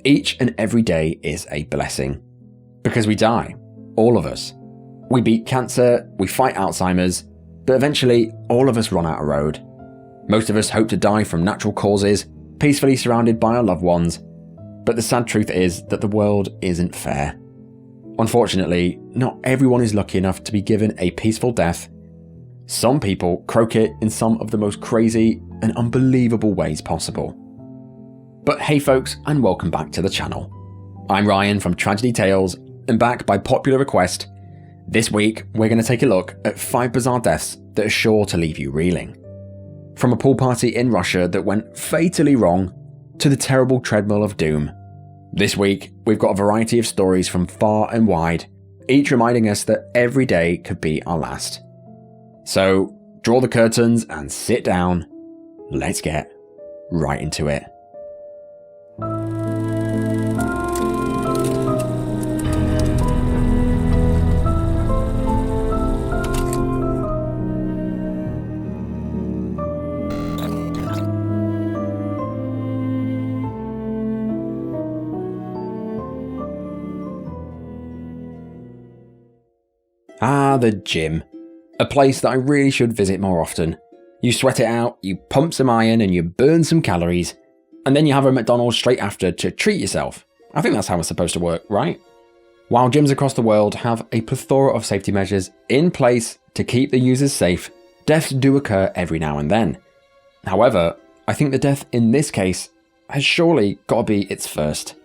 each and every day is a blessing. Because we die, all of us. We beat cancer, we fight Alzheimer's, but eventually all of us run out of road. Most of us hope to die from natural causes, peacefully surrounded by our loved ones, but the sad truth is that the world isn't fair. Unfortunately, not everyone is lucky enough to be given a peaceful death. Some people croak it in some of the most crazy and unbelievable ways possible. But hey folks, and welcome back to the channel. I'm Ryan from Tragedy Tales, and back by popular request, this week we're going to take a look at 5 bizarre deaths that are sure to leave you reeling. From a pool party in Russia that went fatally wrong, to the terrible treadmill of doom. This week, we've got a variety of stories from far and wide, each reminding us that every day could be our last. So, draw the curtains and sit down. Let's get right into it. The gym. A place that I really should visit more often. You sweat it out, you pump some iron and you burn some calories, and then you have a McDonald's straight after to treat yourself. I think that's how it's supposed to work, right? While gyms across the world have a plethora of safety measures in place to keep the users safe, deaths do occur every now and then. However, I think the death in this case has surely got to be its first.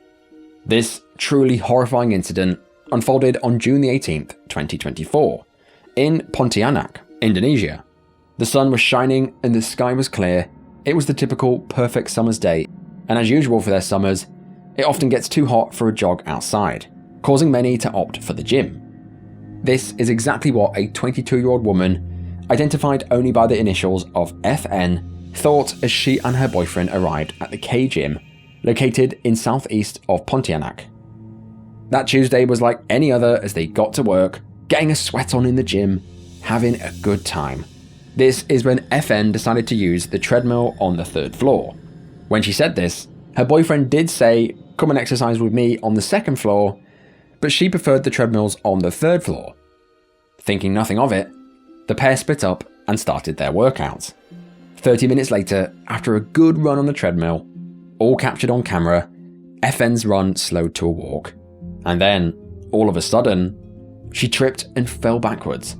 This truly horrifying incident unfolded on June the 18th, 2024, in Pontianak, Indonesia. The sun was shining and the sky was clear. It was the typical perfect summer's day, and as usual for their summers, it often gets too hot for a jog outside, causing many to opt for the gym. This is exactly what a 22-year-old woman, identified only by the initials of FN, thought as she and her boyfriend arrived at the K Gym, located in southeast of Pontianak. That Tuesday was like any other as they got to work, getting a sweat on in the gym, having a good time. This is when FN decided to use the treadmill on the 3rd floor. When she said this, her boyfriend did say, "Come and exercise with me on the 2nd floor," but she preferred the treadmills on the 3rd floor. Thinking nothing of it, the pair split up and started their workouts. 30 minutes later, after a good run on the treadmill, all captured on camera, FN's run slowed to a walk. And then, all of a sudden, she tripped and fell backwards.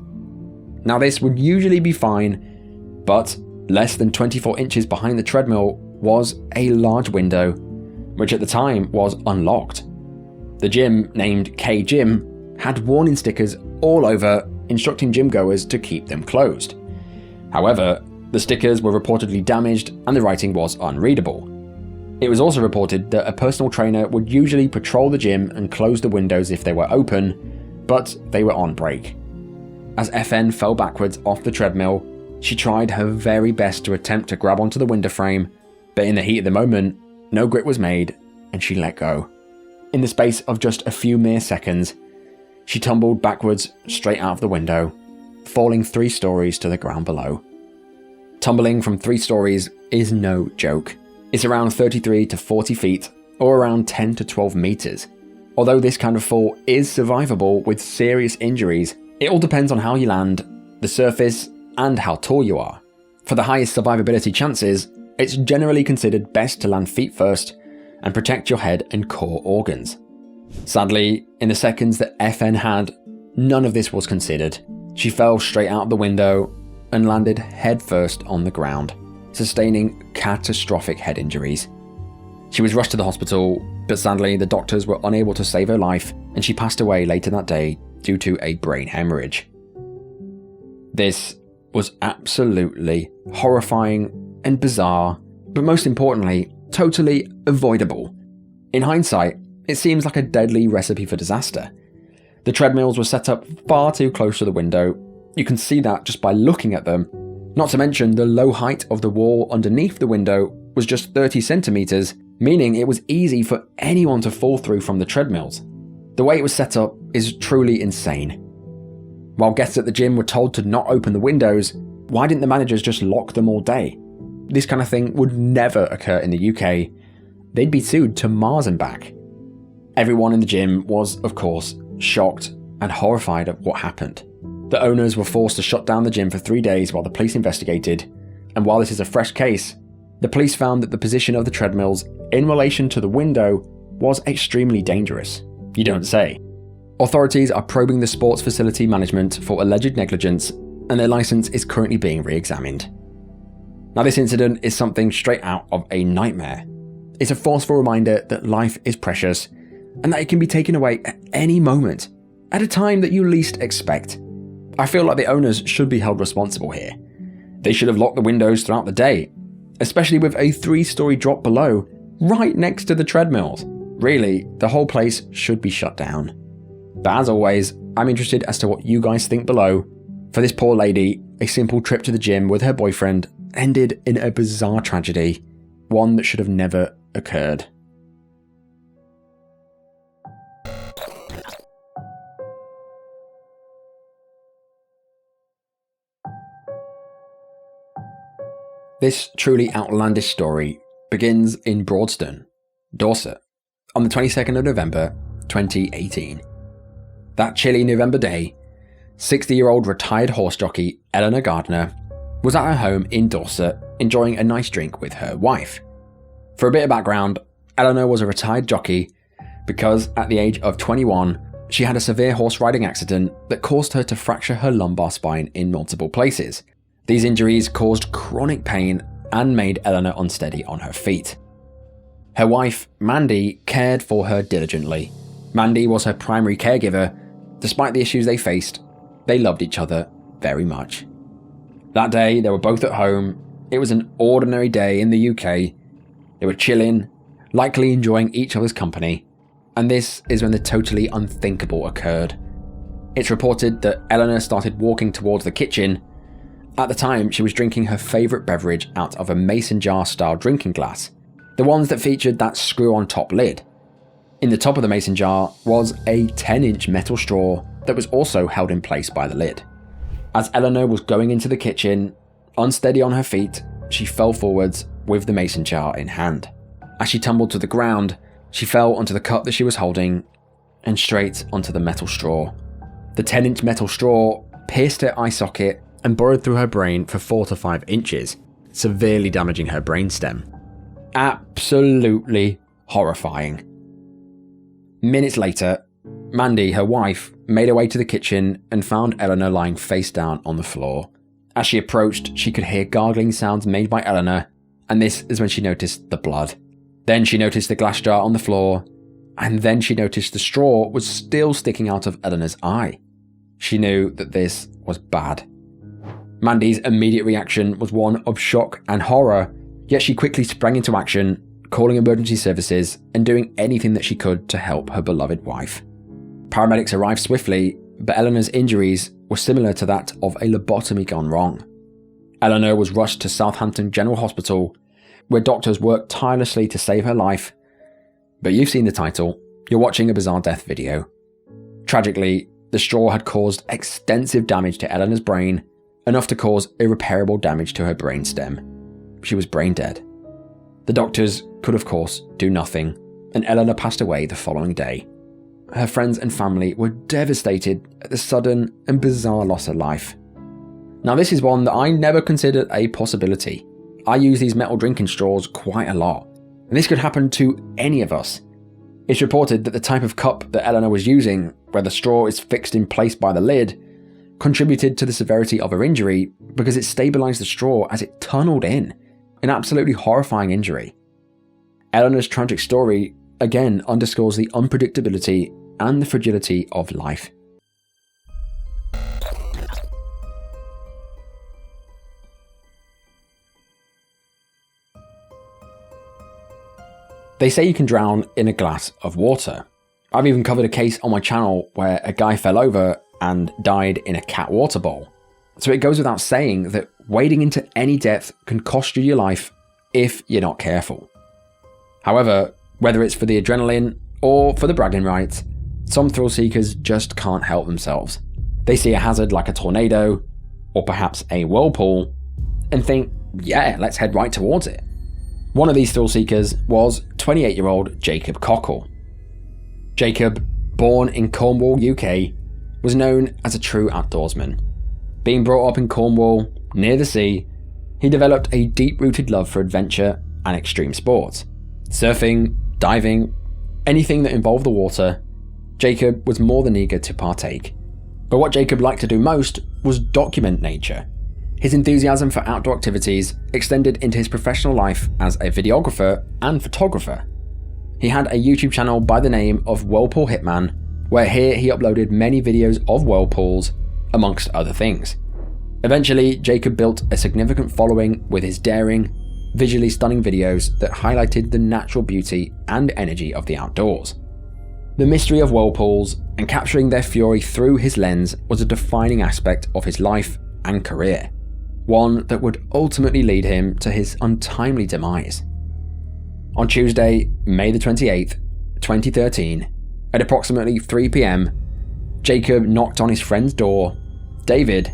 Now this would usually be fine, but less than 24 inches behind the treadmill was a large window, which at the time was unlocked. The gym, named K Gym, had warning stickers all over instructing gym goers to keep them closed. However, the stickers were reportedly damaged and the writing was unreadable. It was also reported that a personal trainer would usually patrol the gym and close the windows if they were open, but they were on break. As FN fell backwards off the treadmill, she tried her very best to attempt to grab onto the window frame, but in the heat of the moment, no grip was made and she let go. In the space of just a few mere seconds, she tumbled backwards straight out of the window, falling 3 stories to the ground below. Tumbling from 3 stories is no joke. It's around 33 to 40 feet, or around 10 to 12 meters. Although this kind of fall is survivable with serious injuries, it all depends on how you land, the surface, and how tall you are. For the highest survivability chances, it's generally considered best to land feet first and protect your head and core organs. Sadly, in the seconds that FN had, none of this was considered. She fell straight out of the window and landed headfirst on the ground, sustaining catastrophic head injuries. She was rushed to the hospital, but sadly the doctors were unable to save her life and she passed away later that day due to a brain hemorrhage. This was absolutely horrifying and bizarre, but most importantly, totally avoidable. In hindsight, it seems like a deadly recipe for disaster. The treadmills were set up far too close to the window. You can see that just by looking at them. Not to mention the low height of the wall underneath the window was just 30 centimeters, meaning it was easy for anyone to fall through from the treadmills. The way it was set up is truly insane. While guests at the gym were told to not open the windows, why didn't the managers just lock them all day? This kind of thing would never occur in the UK, they'd be sued to Mars and back. Everyone in the gym was, of course, shocked and horrified at what happened. The owners were forced to shut down the gym for 3 days while the police investigated, and while this is a fresh case, the police found that the position of the treadmills in relation to the window was extremely dangerous. You don't say. Authorities are probing the sports facility management for alleged negligence, and their license is currently being re-examined. Now, this incident is something straight out of a nightmare. It's a forceful reminder that life is precious, and that it can be taken away at any moment, at a time that you least expect. I feel like the owners should be held responsible here. They should have locked the windows throughout the day, especially with a 3-story drop below, right next to the treadmills. Really, the whole place should be shut down. But as always, I'm interested as to what you guys think below. For this poor lady, a simple trip to the gym with her boyfriend ended in a bizarre tragedy, one that should have never occurred. This truly outlandish story begins in Broadstone, Dorset, on the 22nd of November 2018. That chilly November day, 60-year-old retired horse jockey Eleanor Gardner was at her home in Dorset enjoying a nice drink with her wife. For a bit of background, Eleanor was a retired jockey because at the age of 21, she had a severe horse riding accident that caused her to fracture her lumbar spine in multiple places. These injuries caused chronic pain and made Eleanor unsteady on her feet. Her wife, Mandy, cared for her diligently. Mandy was her primary caregiver. Despite the issues they faced, they loved each other very much. That day, they were both at home. It was an ordinary day in the UK. They were chilling, likely enjoying each other's company. And this is when the totally unthinkable occurred. It's reported that Eleanor started walking towards the kitchen. At the time, she was drinking her favourite beverage out of a mason jar style drinking glass, the ones that featured that screw-on top lid. In the top of the mason jar was a 10-inch metal straw that was also held in place by the lid. As Eleanor was going into the kitchen, unsteady on her feet, she fell forwards with the mason jar in hand. As she tumbled to the ground, she fell onto the cup that she was holding and straight onto the metal straw. The 10-inch metal straw pierced her eye socket and burrowed through her brain for 4 to 5 inches, severely damaging her brainstem. Absolutely horrifying. Minutes later, Mandy, her wife, made her way to the kitchen and found Eleanor lying face down on the floor. As she approached, she could hear gargling sounds made by Eleanor, and this is when she noticed the blood. Then she noticed the glass jar on the floor, and then she noticed the straw was still sticking out of Eleanor's eye. She knew that this was bad. Mandy's immediate reaction was one of shock and horror, yet she quickly sprang into action, calling emergency services and doing anything that she could to help her beloved wife. Paramedics arrived swiftly, but Eleanor's injuries were similar to that of a lobotomy gone wrong. Eleanor was rushed to Southampton General Hospital, where doctors worked tirelessly to save her life. But you've seen the title, you're watching a bizarre death video. Tragically, the straw had caused extensive damage to Eleanor's brain, enough to cause irreparable damage to her brainstem. She was brain dead. The doctors could of course do nothing, and Eleanor passed away the following day. Her friends and family were devastated at the sudden and bizarre loss of life. Now, this is one that I never considered a possibility. I use these metal drinking straws quite a lot, and this could happen to any of us. It's reported that the type of cup that Eleanor was using, where the straw is fixed in place by the lid, contributed to the severity of her injury because it stabilized the straw as it tunneled in. An absolutely horrifying injury. Eleanor's tragic story again underscores the unpredictability and the fragility of life. They say you can drown in a glass of water. I've even covered a case on my channel where a guy fell over and died in a cat water bowl. So it goes without saying that wading into any depth can cost you your life if you're not careful. However, whether it's for the adrenaline or for the bragging rights, some thrill seekers just can't help themselves. They see a hazard like a tornado or perhaps a whirlpool and think, yeah, let's head right towards it. One of these thrill seekers was 28-year-old Jacob Cockle. Jacob, born in Cornwall, UK, was known as a true outdoorsman. Being brought up in Cornwall, near the sea, he developed a deep-rooted love for adventure and extreme sports. Surfing, diving, anything that involved the water, Jacob was more than eager to partake. But what Jacob liked to do most was document nature. His enthusiasm for outdoor activities extended into his professional life as a videographer and photographer. He had a YouTube channel by the name of Whirlpool Hitman, where here he uploaded many videos of whirlpools, amongst other things. Eventually, Jacob built a significant following with his daring, visually stunning videos that highlighted the natural beauty and energy of the outdoors. The mystery of whirlpools and capturing their fury through his lens was a defining aspect of his life and career, one that would ultimately lead him to his untimely demise. On Tuesday, May the 28th, 2013, at approximately 3 p.m, Jacob knocked on his friend's door. David.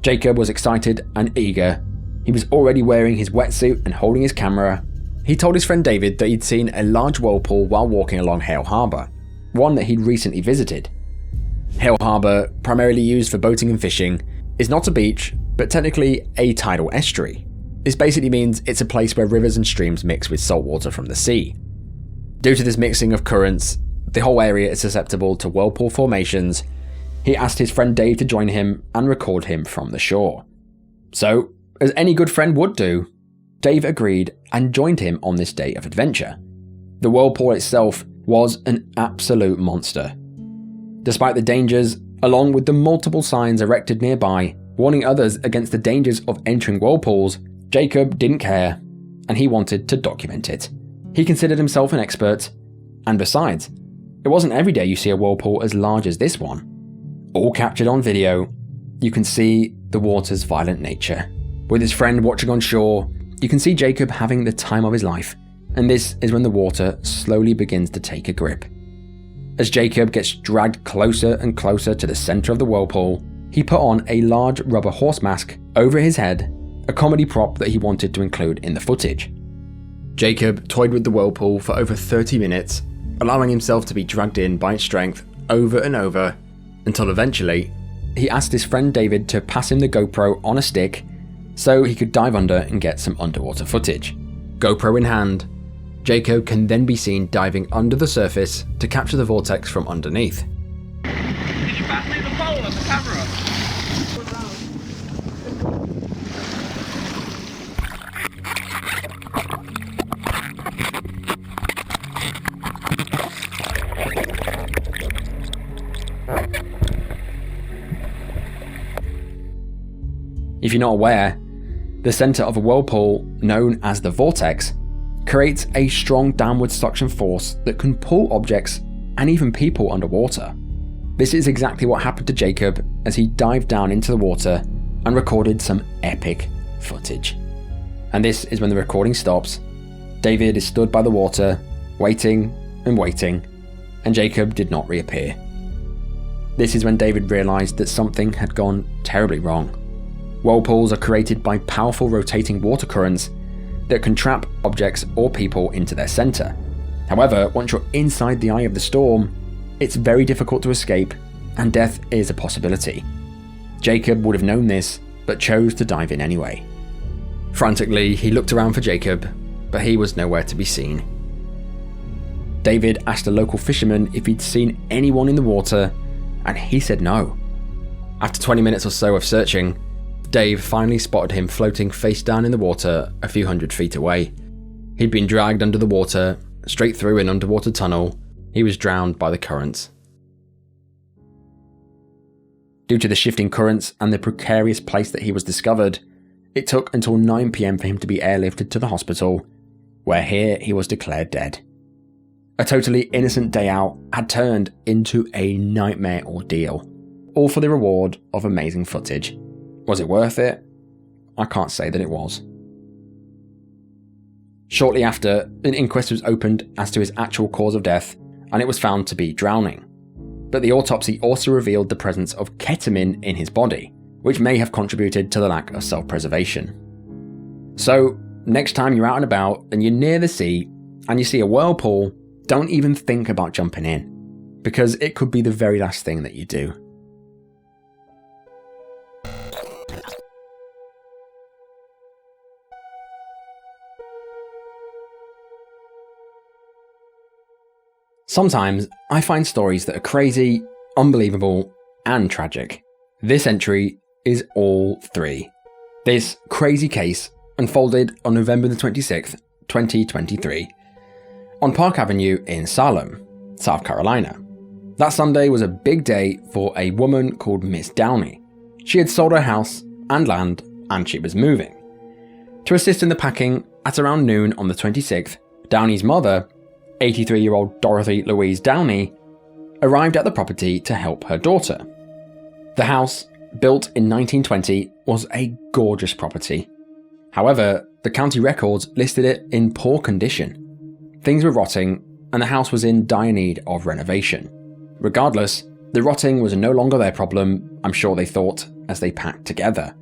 Jacob was excited and eager. He was already wearing his wetsuit and holding his camera. He told his friend David that he'd seen a large whirlpool while walking along Hale Harbour, one that he'd recently visited. Hale Harbour, primarily used for boating and fishing, is not a beach, but technically a tidal estuary. This basically means it's a place where rivers and streams mix with salt water from the sea. Due to this mixing of currents, the whole area is susceptible to whirlpool formations. He asked his friend Dave to join him and record him from the shore. So, as any good friend would do, Dave agreed and joined him on this day of adventure. The whirlpool itself was an absolute monster. Despite the dangers, along with the multiple signs erected nearby, warning others against the dangers of entering whirlpools, Jacob didn't care, and he wanted to document it. He considered himself an expert, and besides, it wasn't every day you see a whirlpool as large as this one. All captured on video, you can see the water's violent nature. With his friend watching on shore, you can see Jacob having the time of his life, and this is when the water slowly begins to take a grip. As Jacob gets dragged closer and closer to the center of the whirlpool, he put on a large rubber horse mask over his head, a comedy prop that he wanted to include in the footage. Jacob toyed with the whirlpool for over 30 minutes, allowing himself to be dragged in by its strength over and over, until eventually, he asked his friend David to pass him the GoPro on a stick so he could dive under and get some underwater footage. GoPro in hand, Jacob can then be seen diving under the surface to capture the vortex from underneath. Can you pass me the pole and the camera? If you're not aware, the center of a whirlpool, known as the vortex, creates a strong downward suction force that can pull objects and even people underwater. This is exactly what happened to Jacob as he dived down into the water and recorded some epic footage. And this is when the recording stops. David is stood by the water, waiting and waiting, and Jacob did not reappear. This is when David realized that something had gone terribly wrong. Whirlpools are created by powerful rotating water currents that can trap objects or people into their center. However, once you're inside the eye of the storm, it's very difficult to escape, and death is a possibility. Jacob would have known this, but chose to dive in anyway. Frantically, he looked around for Jacob, but he was nowhere to be seen. David asked a local fisherman if he'd seen anyone in the water, and he said no. After 20 minutes or so of searching, Dave finally spotted him floating face down in the water a few hundred feet away. He'd been dragged under the water, straight through an underwater tunnel. He was drowned by the currents. Due to the shifting currents and the precarious place that he was discovered, it took until 9 p.m. for him to be airlifted to the hospital, where here he was declared dead. A totally innocent day out had turned into a nightmare ordeal, all for the reward of amazing footage. Was it worth it? I can't say that it was. Shortly after, an inquest was opened as to his actual cause of death, and it was found to be drowning. But the autopsy also revealed the presence of ketamine in his body, which may have contributed to the lack of self-preservation. So, next time you're out and about and you're near the sea and you see a whirlpool, don't even think about jumping in, because it could be the very last thing that you do. Sometimes I find stories that are crazy, unbelievable, and tragic. This entry is all three. This crazy case unfolded on November the 26th, 2023, on Park Avenue in Salem, South Carolina. That Sunday was a big day for a woman called Miss Downey. She had sold her house and land, and she was moving. To assist in the packing, at around noon on the 26th, Downey's mother, 83-year-old Dorothy Louise Downey, arrived at the property to help her daughter. The house, built in 1920, was a gorgeous property. However, the county records listed it in poor condition. Things were rotting, and the house was in dire need of renovation. Regardless, the rotting was no longer their problem, I'm sure they thought, as they packed together.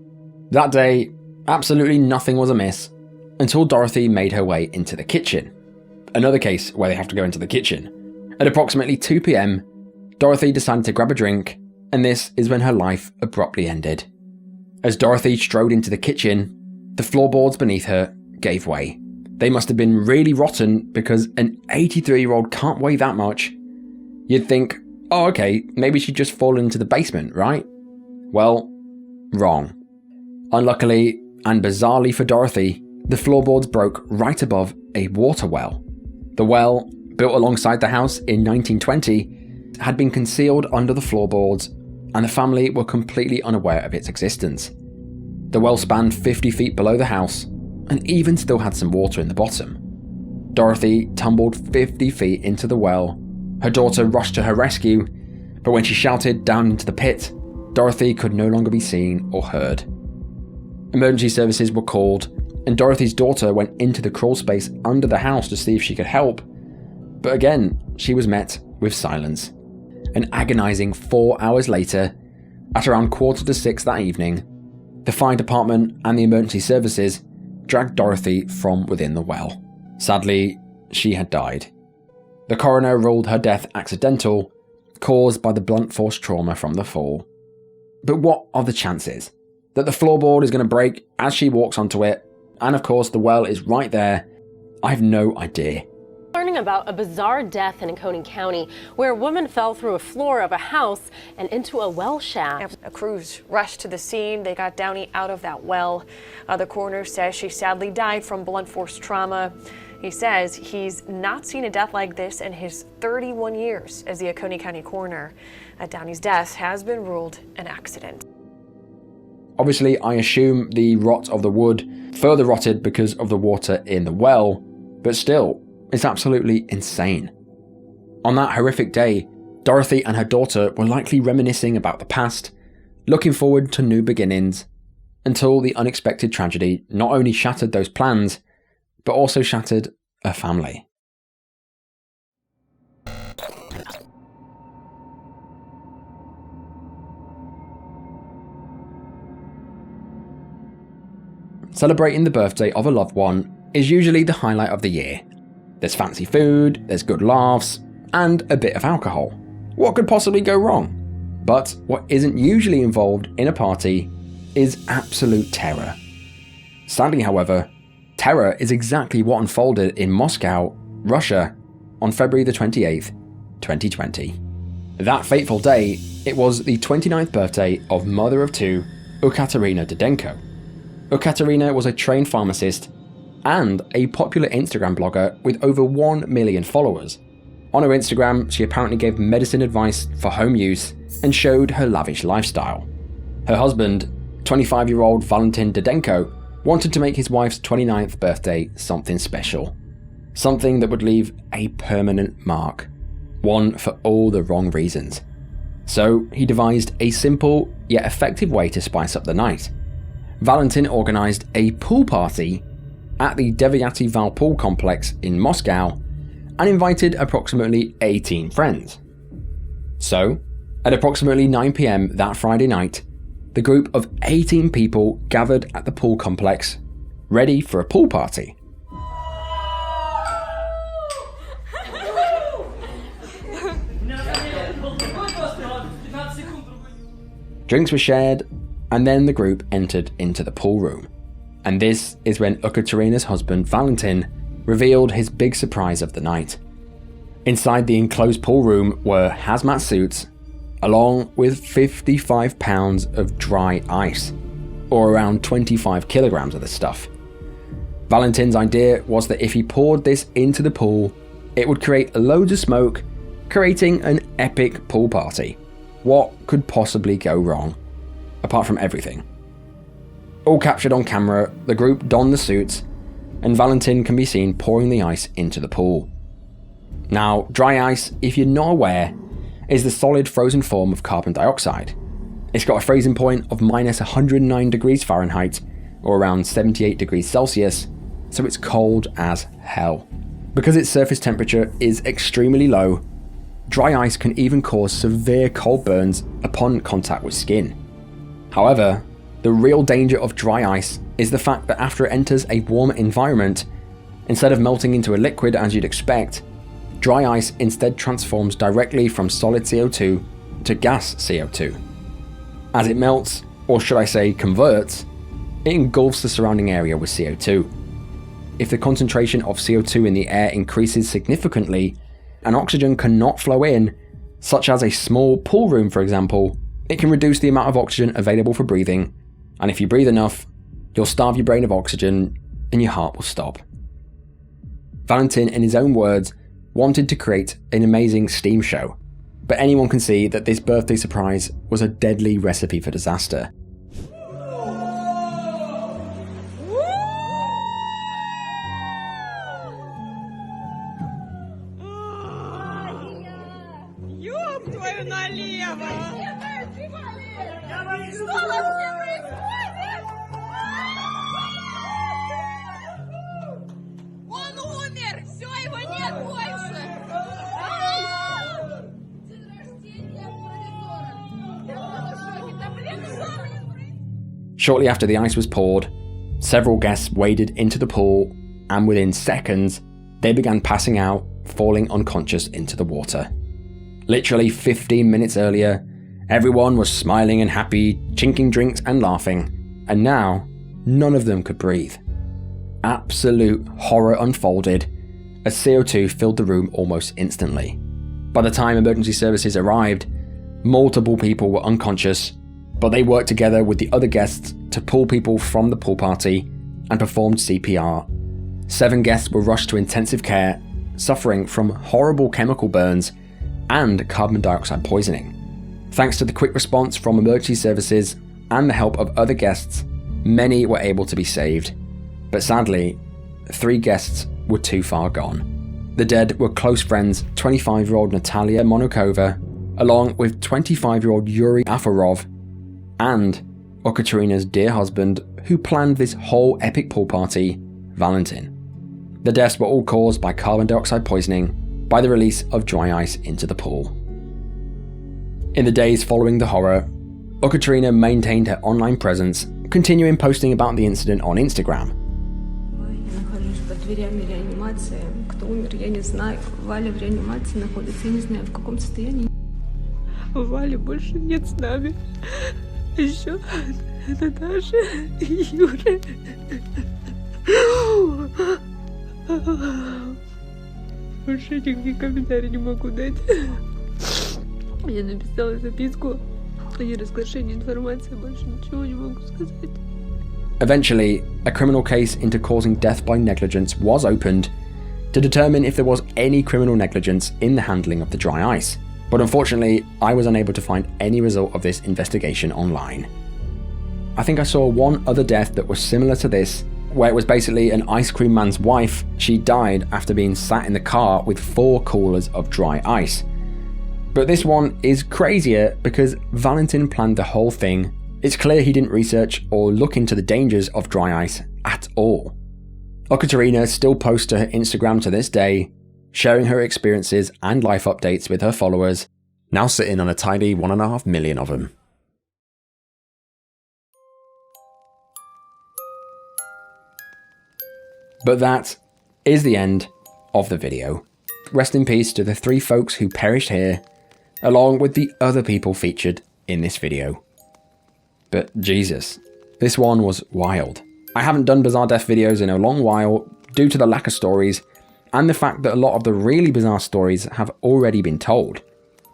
That day, absolutely nothing was amiss, until Dorothy made her way into the kitchen. Another case where they have to go into the kitchen. At approximately 2 p.m, Dorothy decided to grab a drink, and this is when her life abruptly ended. As Dorothy strode into the kitchen, the floorboards beneath her gave way. They must have been really rotten, because an 83-year-old can't weigh that much. You'd think, oh okay, maybe she'd just fallen into the basement, right? Well, wrong. Unluckily, and bizarrely for Dorothy, the floorboards broke right above a water well. The well, built alongside the house in 1920, had been concealed under the floorboards, and the family were completely unaware of its existence. The well spanned 50 feet below the house, and even still had some water in the bottom. Dorothy tumbled 50 feet into the well. Her daughter rushed to her rescue, but when she shouted down into the pit, Dorothy could no longer be seen or heard. Emergency services were called, and Dorothy's daughter went into the crawl space under the house to see if she could help. But again, she was met with silence. An agonizing 4 hours later, at around 5:45 that evening, the fire department and the emergency services dragged Dorothy from within the well. Sadly, she had died. The coroner ruled her death accidental, caused by the blunt force trauma from the fall. But what are the chances that the floorboard is going to break as she walks onto it? And of course, the well is right there. I have no idea. Learning about a bizarre death in Coney County, where a woman fell through a floor of a house and into a well shaft. A crews rushed to the scene. They got Downey out of that well. The coroner says she sadly died from blunt force trauma. He says he's not seen a death like this in his 31 years as the Oconee County coroner. Downey's death has been ruled an accident. Obviously, I assume the rot of the wood further rotted because of the water in the well, but still, it's absolutely insane. On that horrific day, Dorothy and her daughter were likely reminiscing about the past, looking forward to new beginnings, until the unexpected tragedy not only shattered those plans, but also shattered a family. Celebrating the birthday of a loved one is usually the highlight of the year. There's fancy food, there's good laughs, and a bit of alcohol. What could possibly go wrong? But what isn't usually involved in a party is absolute terror. Sadly, however, terror is exactly what unfolded in Moscow, Russia, on February the 28th, 2020. That fateful day, it was the 29th birthday of mother of two, Ekaterina Didenko. Ekaterina was a trained pharmacist and a popular Instagram blogger with over 1 million followers. On her Instagram, she apparently gave medicine advice for home use and showed her lavish lifestyle. Her husband, 25-year-old Valentin Didenko, wanted to make his wife's 29th birthday something special. Something that would leave a permanent mark. One for all the wrong reasons. So he devised a simple yet effective way to spice up the night. Valentin organised a pool party at the Devyati Val pool complex in Moscow and invited approximately 18 friends. So, at approximately 9 p.m. that Friday night, the group of 18 people gathered at the pool complex, ready for a pool party. Drinks were shared, and then the group entered into the pool room. And this is when Ekaterina's husband, Valentin, revealed his big surprise of the night. Inside the enclosed pool room were hazmat suits, along with 55 pounds of dry ice, or around 25 kilograms of the stuff. Valentin's idea was that if he poured this into the pool, it would create loads of smoke, creating an epic pool party. What could possibly go wrong? Apart from everything. All captured on camera, the group donned the suits, and Valentin can be seen pouring the ice into the pool. Now, dry ice, if you're not aware, is the solid frozen form of carbon dioxide. It's got a freezing point of minus 109 degrees Fahrenheit, or around 78 degrees Celsius, so it's cold as hell. Because its surface temperature is extremely low, dry ice can even cause severe cold burns upon contact with skin. However, the real danger of dry ice is the fact that after it enters a warm environment, instead of melting into a liquid as you'd expect, dry ice instead transforms directly from solid CO2 to gas CO2. As it melts, or should I say converts, it engulfs the surrounding area with CO2. If the concentration of CO2 in the air increases significantly, and oxygen cannot flow in, such as a small pool room for example, it can reduce the amount of oxygen available for breathing, and if you breathe enough, you'll starve your brain of oxygen and your heart will stop. Valentin, in his own words, wanted to create an amazing steam show, but anyone can see that this birthday surprise was a deadly recipe for disaster. Shortly after the ice was poured, several guests waded into the pool, and within seconds, they began passing out, falling unconscious into the water. Literally 15 minutes earlier, everyone was smiling and happy, chinking drinks and laughing, and now, none of them could breathe. Absolute horror unfolded as CO2 filled the room almost instantly. By the time emergency services arrived, multiple people were unconscious, but they worked together with the other guests to pull people from the pool party and performed CPR. 7 guests were rushed to intensive care, suffering from horrible chemical burns and carbon dioxide poisoning. Thanks to the quick response from emergency services and the help of other guests, many were able to be saved. But sadly, 3 guests were too far gone. The dead were close friends 25-year-old Natalia Monokova, along with 25-year-old Yuri Afarov, and Ekaterina's dear husband, who planned this whole epic pool party, Valentin. The deaths were all caused by carbon dioxide poisoning by the release of dry ice into the pool. In the days following the horror, Ekaterina maintained her online presence, continuing posting about the incident on Instagram. Вали больше нет с нами. Еще Наташа и Юра. Больше никаких комментариев не могу дать. Я написала записку о неразглашении информации, больше ничего не могу сказать. Eventually, a criminal case into causing death by negligence was opened to determine if there was any criminal negligence in the handling of the dry ice. But unfortunately, I was unable to find any result of this investigation online. I think I saw one other death that was similar to this, where it was basically an ice cream man's wife. She died after being sat in the car with 4 coolers of dry ice. But this one is crazier because Valentin planned the whole thing. It's clear he didn't research or look into the dangers of dry ice at all. Ekaterina still posts to her Instagram to this day, sharing her experiences and life updates with her followers, now sitting on a tidy 1.5 million of them. But that is the end of the video. Rest in peace to the 3 folks who perished here, along with the other people featured in this video. But Jesus, this one was wild. I haven't done bizarre death videos in a long while due to the lack of stories and the fact that a lot of the really bizarre stories have already been told.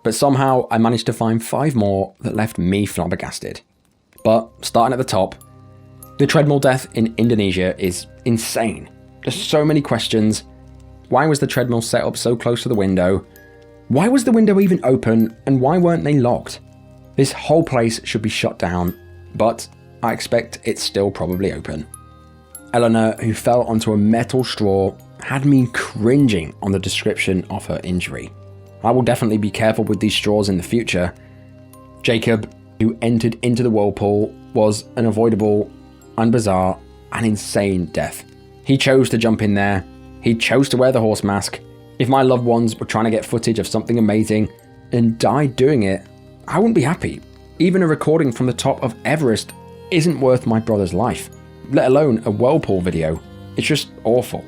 But somehow I managed to find 5 more that left me flabbergasted. But starting at the top, the treadmill death in Indonesia is insane. There's so many questions. Why was the treadmill set up so close to the window? Why was the window even open, and why weren't they locked? This whole place should be shut down, but I expect it's still probably open. Eleanor, who fell onto a metal straw, had me cringing on the description of her injury. I will definitely be careful with these straws in the future. Jacob, who entered into the whirlpool, was an avoidable and bizarre and insane death. He chose to jump in there. He chose to wear the horse mask. If my loved ones were trying to get footage of something amazing and died doing it, I wouldn't be happy. Even a recording from the top of Everest isn't worth my brother's life, let alone a whirlpool video. It's just awful.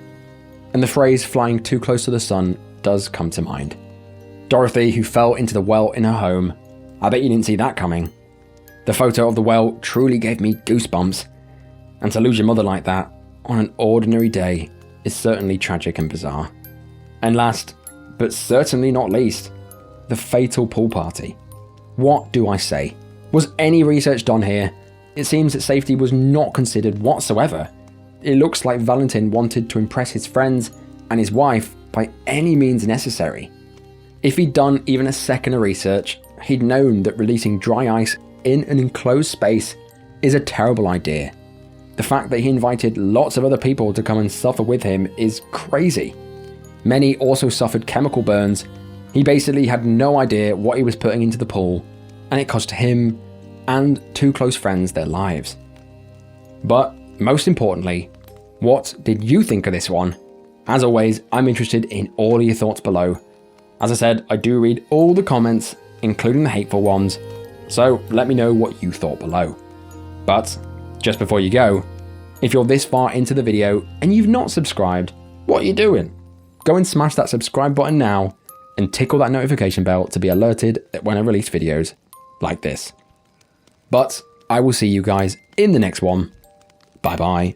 And the phrase flying too close to the sun does come to mind. Dorothy, who fell into the well in her home. I bet you didn't see that coming. The photo of the well truly gave me goosebumps. And to lose your mother like that on an ordinary day is certainly tragic and bizarre. And last, but certainly not least, the fatal pool party. What do I say? Was any research done here? It seems that safety was not considered whatsoever. It looks like Valentin wanted to impress his friends and his wife by any means necessary. If he'd done even a second of research, he'd known that releasing dry ice in an enclosed space is a terrible idea. The fact that he invited lots of other people to come and suffer with him is crazy. Many also suffered chemical burns. He basically had no idea what he was putting into the pool, and it cost him and 2 close friends their lives. But most importantly, what did you think of this one? As always, I'm interested in all of your thoughts below. As I said, I do read all the comments, including the hateful ones, so let me know what you thought below. But just before you go, if you're this far into the video and you've not subscribed, what are you doing? Go and smash that subscribe button now and tickle that notification bell to be alerted when I release videos like this. But I will see you guys in the next one. Bye bye.